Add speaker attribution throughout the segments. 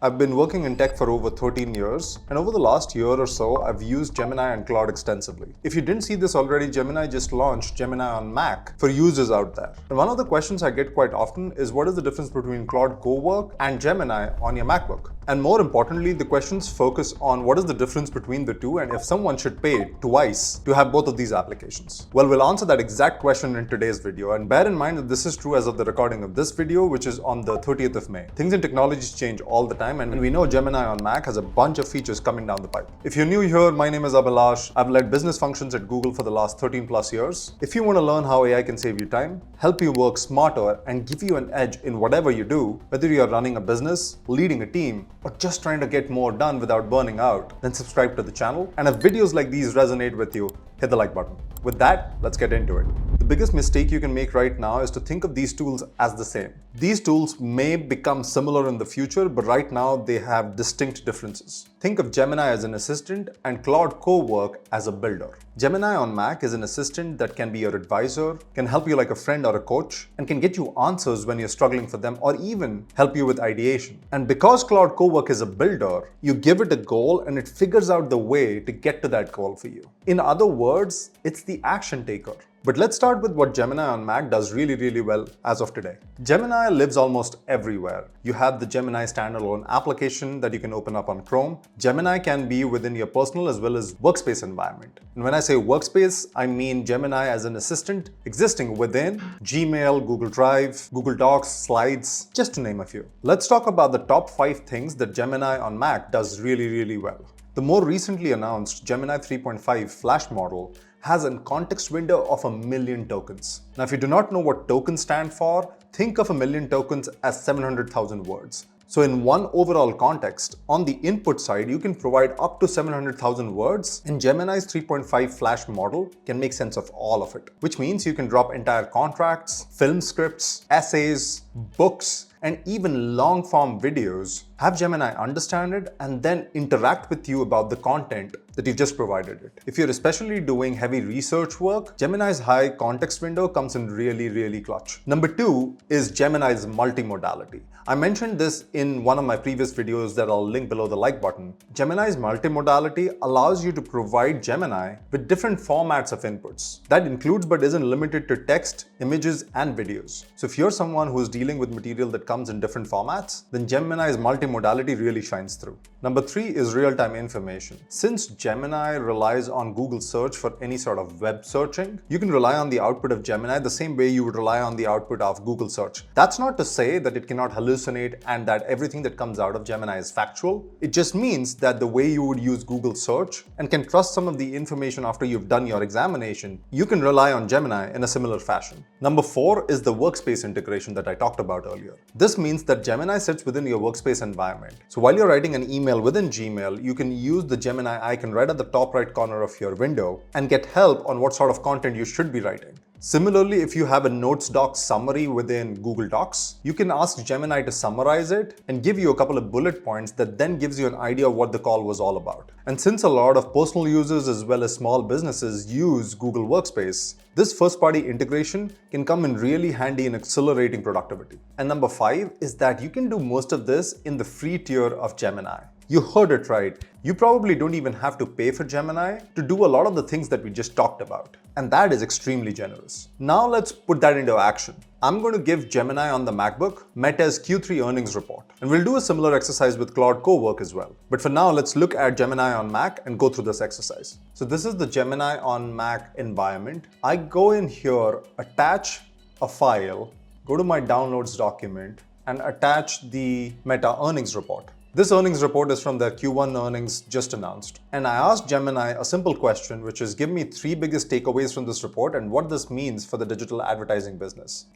Speaker 1: I've been working in tech for over 13 years, and over the last year or so, I've used Gemini and Claude extensively. If you didn't see this already, Gemini just launched Gemini on Mac for users out there. And one of the questions I get quite often is what is the difference between Claude Cowork and Gemini on your MacBook? And more importantly, the questions focus on what is the difference between the two and if someone should pay twice to have both of these applications. Well, we'll answer that exact question in today's video, and bear in mind that this is true as of the recording of this video, which is on the 30th of May. Things in technology change all the time, and we know Gemini on Mac has a bunch of features coming down the pipe. If you're new here, my name is Abhilash. I've led business functions at Google for the last 13 plus years. If you want to learn how AI can save you time, help you work smarter, and give you an edge in whatever you do, whether you're running a business, leading a team, or just trying to get more done without burning out, then subscribe to the channel. And if videos like these resonate with you, hit the like button. With that, let's get into it. The biggest mistake you can make right now is to think of these tools as the same. These tools may become similar in the future, but right now they have distinct differences. Think of Gemini as an assistant and Claude Cowork as a builder. Gemini on Mac is an assistant that can be your advisor, can help you like a friend or a coach, and can get you answers when you're struggling for them or even help you with ideation. And because Claude Cowork is a builder, you give it a goal and it figures out the way to get to that goal for you. In other words, it's the action taker. But let's start with what Gemini on Mac does really well as of today. Gemini lives almost everywhere. You have the Gemini standalone application that you can open up on Chrome. Gemini can be within your personal as well as workspace environment. And when I say workspace, I mean Gemini as an assistant existing within Gmail, Google Drive, Google Docs, Slides, just to name a few. Let's talk about the top 5 things that Gemini on Mac does really well. The more recently announced Gemini 3.5 Flash model has a context window of 1,000,000 tokens. Now, if you do not know what tokens stand for, think of 1,000,000 tokens as 700,000 words. So in one overall context, on the input side, you can provide up to 700,000 words, and Gemini's 3.5 Flash model can make sense of all of it, which means you can drop entire contracts, film scripts, essays, books, and even long-form videos, have Gemini understand it and then interact with you about the content that you just provided it. If you're especially doing heavy research work, Gemini's high context window comes in really clutch. Number 2 is Gemini's multimodality. I mentioned this in one of my previous videos that I'll link below the like button. Gemini's multimodality allows you to provide Gemini with different formats of inputs. That includes but isn't limited to text, images, and videos. So if you're someone who's dealing with material that comes in different formats, then Gemini's multimodality really shines through. Number 3 is real-time information. Since Gemini relies on Google search for any sort of web searching, you can rely on the output of Gemini the same way you would rely on the output of Google search. That's not to say that it cannot hallucinate and that everything that comes out of Gemini is factual. It just means that the way you would use Google search and can trust some of the information after you've done your examination, you can rely on Gemini in a similar fashion. Number 4 is the workspace integration that I talked about earlier. This means that Gemini sits within your workspace environment. So while you're writing an email within Gmail, you can use the Gemini icon right at the top right corner of your window and get help on what sort of content you should be writing. Similarly, if you have a Notes doc summary within Google Docs, you can ask Gemini to summarize it and give you a couple of bullet points that then gives you an idea of what the call was all about. And since a lot of personal users as well as small businesses use Google Workspace, this first-party integration can come in really handy in accelerating productivity. And number 5 is that you can do most of this in the free tier of Gemini. You heard it right. You probably don't even have to pay for Gemini to do a lot of the things that we just talked about. And that is extremely generous. Now let's put that into action. I'm going to give Gemini on the MacBook Meta's Q3 earnings report. And we'll do a similar exercise with Claude Cowork as well. But for now, let's look at Gemini on Mac and go through this exercise. So this is the Gemini on Mac environment. I go in here, attach a file, go to my downloads document, and attach the Meta earnings report. This earnings report is from their Q1 earnings just announced. And I asked Gemini a simple question, which is give me 3 biggest takeaways from this report and what this means for the digital advertising business.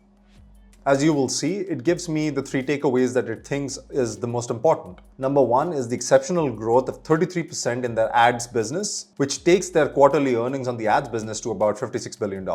Speaker 1: As you will see, it gives me the 3 takeaways that it thinks is the most important. Number 1 is the exceptional growth of 33% in their ads business, which takes their quarterly earnings on the ads business to about $56 billion.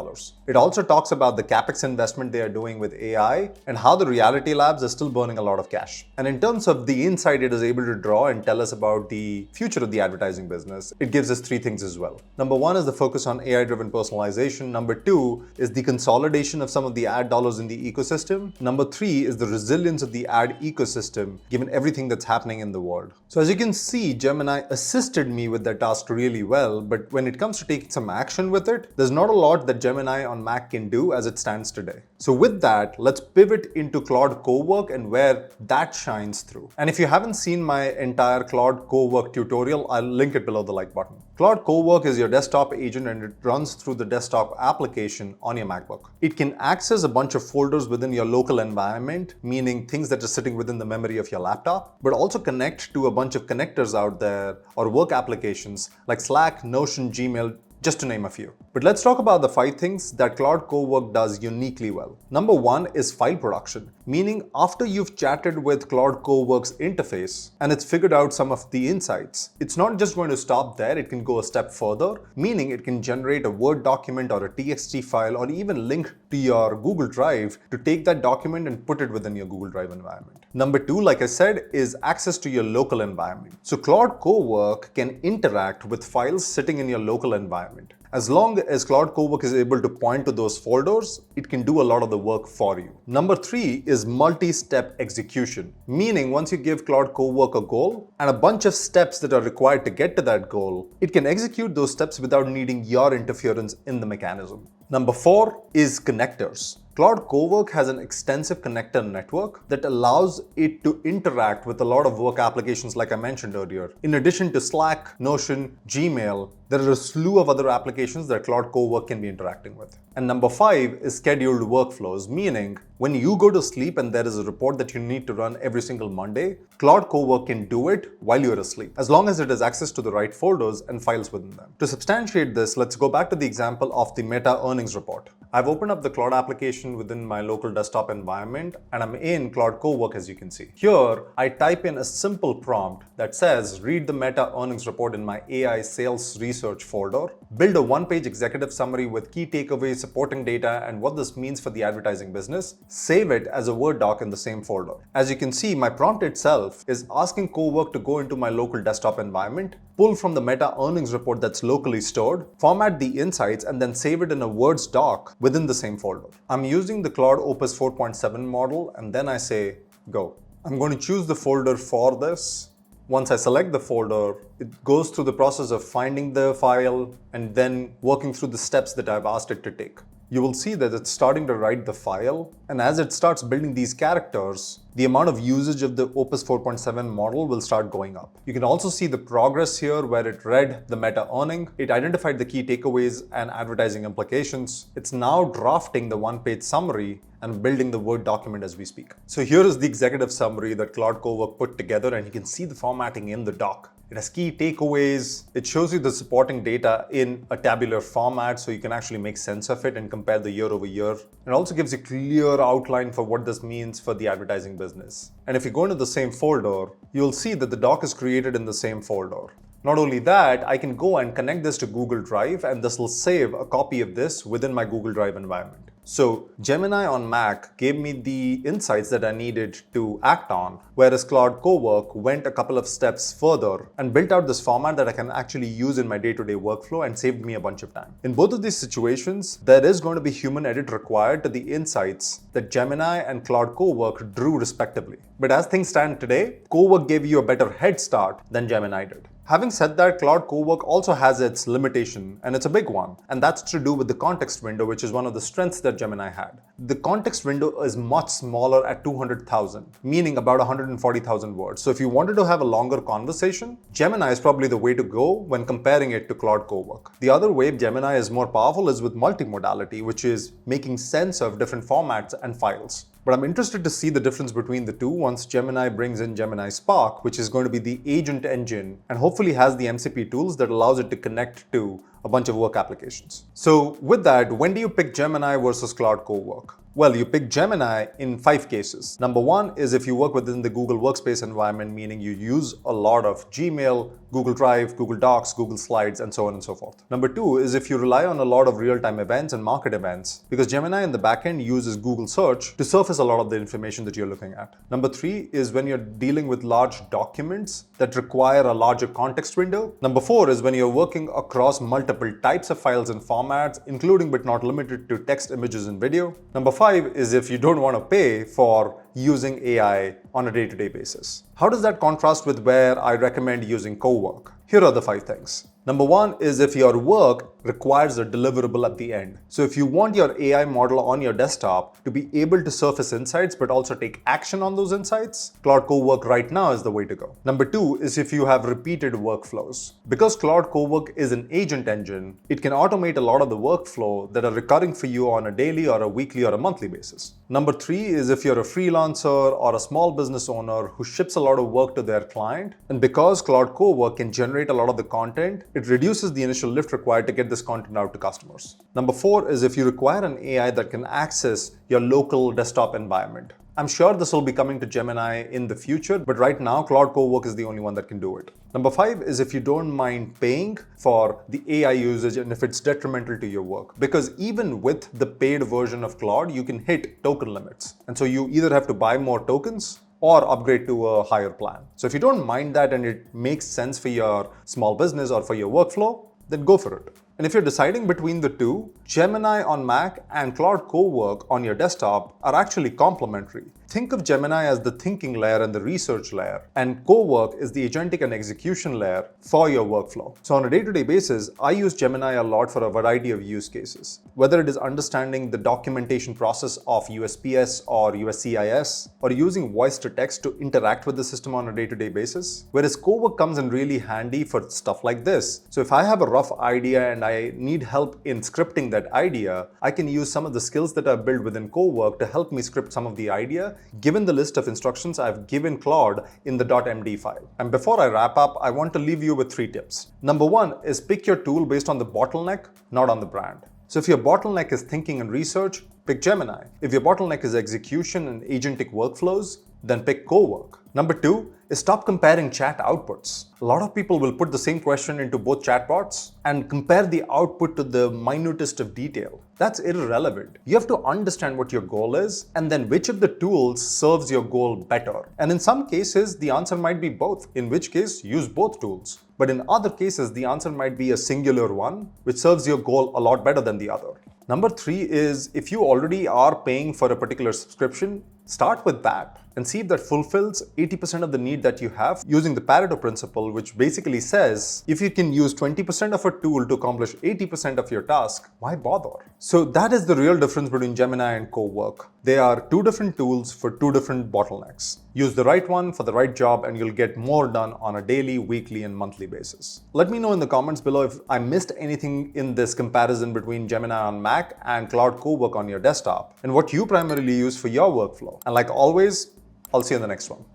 Speaker 1: It also talks about the capex investment they are doing with AI and how the reality labs are still burning a lot of cash. And in terms of the insight it is able to draw and tell us about the future of the advertising business, it gives us 3 things as well. Number 1 is the focus on AI-driven personalization. Number 2 is the consolidation of some of the ad dollars in the ecosystem. ecosystem. Number 3 is the resilience of the ad ecosystem, given everything that's happening in the world. So as you can see, Gemini assisted me with that task really well, but when it comes to taking some action with it, there's not a lot that Gemini on Mac can do as it stands today. So with that, let's pivot into Claude Cowork and where that shines through. And if you haven't seen my entire Claude Cowork tutorial, I'll link it below the like button. Claude Cowork is your desktop agent and it runs through the desktop application on your MacBook. It can access a bunch of folders within your local environment, meaning things that are sitting within the memory of your laptop, but also connect to a bunch of connectors out there or work applications like Slack, Notion, Gmail, just to name a few. But let's talk about the 5 things that Claude Cowork does uniquely well. Number 1 is file production, meaning after you've chatted with Claude Cowork's interface and it's figured out some of the insights, it's not just going to stop there, it can go a step further, meaning it can generate a Word document or a TXT file or even link to your Google Drive to take that document and put it within your Google Drive environment. Number 2, like I said, is access to your local environment. So Claude Cowork can interact with files sitting in your local environment. As long as Claude Cowork is able to point to those folders, it can do a lot of the work for you. Number 3 is multi-step execution, meaning once you give Claude Cowork a goal and a bunch of steps that are required to get to that goal, it can execute those steps without needing your interference in the mechanism. Number 4 is connectors. Claude Cowork has an extensive connector network that allows it to interact with a lot of work applications like I mentioned earlier. In addition to Slack, Notion, Gmail, there are a slew of other applications that Claude Cowork can be interacting with. And number 5 is scheduled workflows, meaning when you go to sleep and there is a report that you need to run every single Monday, Claude Cowork can do it while you're asleep, as long as it has access to the right folders and files within them. To substantiate this, let's go back to the example of the Meta earnings report. I've opened up the Claude application within my local desktop environment and I'm in Claude Cowork as you can see. Here, I type in a simple prompt that says, read the Meta earnings report in my AI sales research folder, build a one-page executive summary with key takeaways, supporting data, and what this means for the advertising business, save it as a Word doc in the same folder. As you can see, my prompt itself is asking Cowork to go into my local desktop environment, pull from the Meta earnings report that's locally stored, format the insights, and then save it in a Words doc within the same folder. I'm using the Claude Opus 4.7 model, and then I say, go. I'm going to choose the folder for this. Once I select the folder, it goes through the process of finding the file and then working through the steps that I've asked it to take. You will see that it's starting to write the file, and as it starts building these characters, the amount of usage of the Opus 4.7 model will start going up. You can also see the progress here where it read the meta earning, it identified the key takeaways and advertising implications. It's now drafting the one-page summary and building the Word document as we speak. So here is the executive summary that Claude Cowork put together, and you can see the formatting in the doc. It has key takeaways. It shows you the supporting data in a tabular format so you can actually make sense of it and compare the year over year. It also gives you a clear outline for what this means for the advertising business. And if you go into the same folder, you'll see that the doc is created in the same folder. Not only that, I can go and connect this to Google Drive, and this will save a copy of this within my Google Drive environment. So Gemini on Mac gave me the insights that I needed to act on, whereas Claude Cowork went a couple of steps further and built out this format that I can actually use in my day-to-day workflow and saved me a bunch of time. In both of these situations, there is going to be human edit required to the insights that Gemini and Claude Cowork drew respectively. But as things stand today, Cowork gave you a better head start than Gemini did. Having said that, Claude Cowork also has its limitation, and it's a big one, and that's to do with the context window, which is one of the strengths that Gemini had. The context window is much smaller at 200,000, meaning about 140,000 words. So if you wanted to have a longer conversation, Gemini is probably the way to go when comparing it to Claude Cowork. The other way Gemini is more powerful is with multimodality, which is making sense of different formats and files. But I'm interested to see the difference between the two once Gemini brings in Gemini Spark, which is going to be the agent engine and hopefully has the MCP tools that allows it to connect to a bunch of work applications. So with that, when do you pick Gemini versus Claude Cowork? Well, you pick Gemini in 5 cases. Number 1 is if you work within the Google Workspace environment, meaning you use a lot of Gmail, Google Drive, Google Docs, Google Slides, and so on and so forth. Number 2 is if you rely on a lot of real-time events and market events, because Gemini in the backend uses Google Search to surface a lot of the information that you're looking at. Number 3 is when you're dealing with large documents that require a larger context window. Number 4 is when you're working across multiple types of files and formats, including but not limited to text, images, and video. Number 5 5 is if you don't want to pay for using AI on a day-to-day basis. How does that contrast with where I recommend using Cowork? Here are the 5 things. Number 1 is if your work requires a deliverable at the end. So if you want your AI model on your desktop to be able to surface insights but also take action on those insights, Claude Cowork right now is the way to go. Number 2 is if you have repeated workflows. Because Claude Cowork is an agent engine, it can automate a lot of the workflow that are recurring for you on a daily or a weekly or a monthly basis. Number 3 is if you're a freelancer or a small business owner who ships a lot of work to their client, and because Claude Cowork can generate a lot of the content, it reduces the initial lift required to get this content out to customers. Number 4 is if you require an AI that can access your local desktop environment. I'm sure this will be coming to Gemini in the future, but right now Claude Cowork is the only one that can do it. Number 5 is if you don't mind paying for the AI usage and if it's detrimental to your work. Because even with the paid version of Claude, you can hit token limits. And so you either have to buy more tokens or upgrade to a higher plan. So if you don't mind that and it makes sense for your small business or for your workflow, then go for it. And if you're deciding between the two, Gemini on Mac and Claude Cowork on your desktop are actually complementary. Think of Gemini as the thinking layer and the research layer, and Cowork is the agentic and execution layer for your workflow. So on a day-to-day basis, I use Gemini a lot for a variety of use cases. Whether it is understanding the documentation process of USPS or USCIS, or using voice to text to interact with the system on a day-to-day basis. Whereas Cowork comes in really handy for stuff like this. So if I have a rough idea and I need help in scripting that idea, I can use some of the skills that I've built within Cowork to help me script some of the idea, given the list of instructions I've given Claude in the .md file. And before I wrap up, I want to leave you with 3 tips. Number 1 is pick your tool based on the bottleneck, not on the brand. So if your bottleneck is thinking and research, pick Gemini. If your bottleneck is execution and agentic workflows, then pick Cowork. Number 2 is stop comparing chat outputs. A lot of people will put the same question into both chatbots and compare the output to the minutest of detail. That's irrelevant. You have to understand what your goal is and then which of the tools serves your goal better. And in some cases, the answer might be both, in which case use both tools. But in other cases, the answer might be a singular one, which serves your goal a lot better than the other. Number 3 is if you already are paying for a particular subscription, start with that and see if that fulfills 80% of the need that you have using the Pareto principle, which basically says if you can use 20% of a tool to accomplish 80% of your task, why bother? So that is the real difference between Gemini and Cowork. They are 2 different tools for 2 different bottlenecks. Use the right one for the right job and you'll get more done on a daily, weekly, and monthly basis. Let me know in the comments below if I missed anything in this comparison between Gemini on Mac and Claude Cowork on your desktop and what you primarily use for your workflow. And like always, I'll see you in the next one.